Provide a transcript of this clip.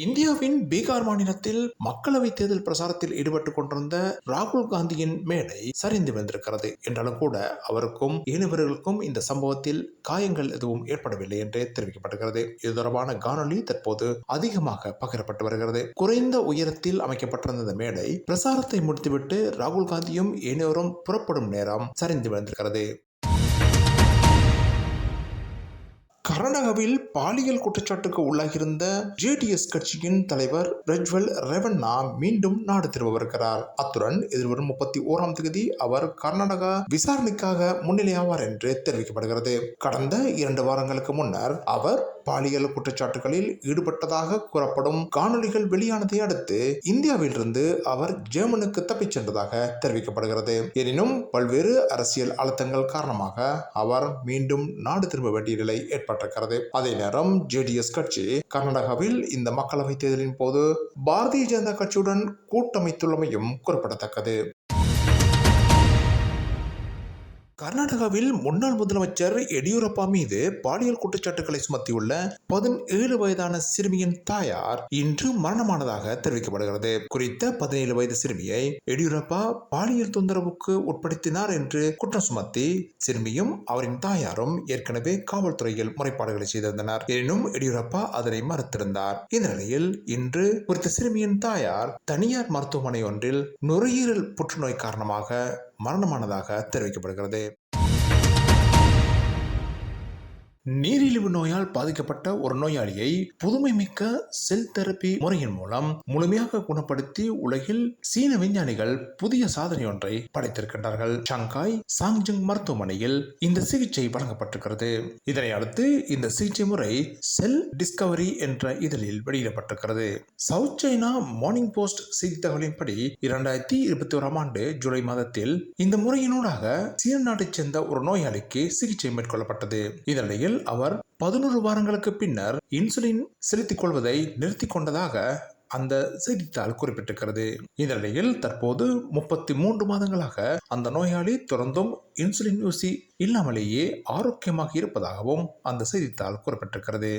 இந்தியாவின் பீகார் மாநிலத்தில் மக்களவை தேர்தல் பிரசாரத்தில் ஈடுபட்டுக் கொண்டிருந்த ராகுல் காந்தியின் மேடை சரிந்து விழுந்திருக்கிறது என்றாலும் கூட அவருக்கும் ஏனையவர்களுக்கும் இந்த சம்பவத்தில் காயங்கள் எதுவும் ஏற்படவில்லை என்று தெரிவிக்கப்படுகிறது. இது தொடர்பான காணொலி தற்போது அதிகமாக பகிரப்பட்டு வருகிறது. குறைந்த உயரத்தில் அமைக்கப்பட்டிருந்த இந்த மேடை பிரசாரத்தை முடித்துவிட்டு ராகுல் காந்தியும் ஏனையோரும் புறப்படும் நேரம் சரிந்து விழுந்திருக்கிறது. கர்நாடகாவில் பாலியல் குற்றச்சாட்டுக்கு உள்ளாகியிருந்த ஜேடிஎஸ் கட்சியின் தலைவர் பிரஜ்வல் ரேவண்ணா மீண்டும் நாடு திரும்பவிருக்கிறார். அத்துடன் எதிர்வரும் 31ஆம் தேதி அவர் கர்நாடகா விசாரணைக்காக முன்னிலையாவார் என்று தெரிவிக்கப்படுகிறது. கடந்த 2 வாரங்களுக்கு முன்னர் அவர் பாலியல் குற்றச்சாட்டுகளில் ஈடுபட்டதாக கூறப்படும் காணொலிகள் வெளியானதை அடுத்து இந்தியாவிலிருந்து அவர் ஜெர்மனுக்கு தப்பிச் சென்றதாக தெரிவிக்கப்படுகிறது. எனினும் பல்வேறு அரசியல் அழுத்தங்கள் காரணமாக அவர் மீண்டும் நாடு திரும்ப வேண்டிய நிலை ஏற்பட்டிருக்கிறது. அதே நேரம் ஜேடிஎஸ் கட்சி கர்நாடகாவில் இந்த மக்களவை தேர்தலின் போது பாரதிய ஜனதா கட்சியுடன் கூட்டமைத்துள்ளமையும் குறிப்பிடத்தக்கது. கர்நாடகாவில் முன்னாள் முதலமைச்சர் எடியூரப்பா மீது பாலியல் குற்றச்சாட்டுகளை சுமத்தியுள்ள 17 வயதான சிறுமியின் தாயார் இன்று மரணமானதாக தெரிவிக்கப்படுகிறது. குறித்த 17 வயது சிறுமியை எடியூரப்பா பாலியல் தொந்தரவுக்கு உட்படுத்தினார் என்று குற்றம் சுமத்தி சிறுமியும் அவரின் தாயாரும் ஏற்கனவே காவல்துறையில் முறைப்பாடுகளை செய்திருந்தனர். எனினும் எடியூரப்பா அதனை மறுத்திருந்தார். இந்த நிலையில் இன்று குறித்த சிறுமியின் தாயார் தனியார் மருத்துவமனை ஒன்றில் நுரையீரல் புற்றுநோய் காரணமாக மரணமானதாக தெரிவிக்கப்படுகிறது. நீரிழிவு நோயால் பாதிக்கப்பட்ட ஒரு நோயாளியை புதுமை மிக்க செல் தெரப்பி முறையின் மூலம் முழுமையாக குணப்படுத்தி உலகில் சீன விஞ்ஞானிகள் புதிய சாதனை ஒன்றை படைத்திருக்கின்றார்கள். ஷாங்காய் சாங்ஜங் மருத்துவமனையில் இந்த சிகிச்சை வழங்கப்பட்டிருக்கிறது. இதனை அடுத்து இந்த சிகிச்சை முறை செல் டிஸ்கவரி என்ற இதழில் வெளியிடப்பட்டிருக்கிறது. சவுத் சைனா மார்னிங் போஸ்ட் செய்தி தகவலின்படி 2021ஆம் ஆண்டு ஜூலை மாதத்தில் இந்த முறையினூடாக சீன நாட்டைச் சேர்ந்த ஒரு நோயாளிக்கு சிகிச்சை மேற்கொள்ளப்பட்டது. இதனிடையில் அவர் 11 வாரங்களுக்கு பின்னர் இன்சுலின் செலுத்திக் கொள்வதை நிறுத்திக் கொண்டதாக அந்த செய்தித்தாள் குறிப்பிட்டிருக்கிறது. இதனிடையில் தற்போது 33 மாதங்களாக அந்த நோயாளி தொடர்ந்தும் இன்சுலின் ஊசி இல்லாமலேயே ஆரோக்கியமாக இருப்பதாகவும் அந்த செய்தித்தாள் குறிப்பிட்டிருக்கிறது.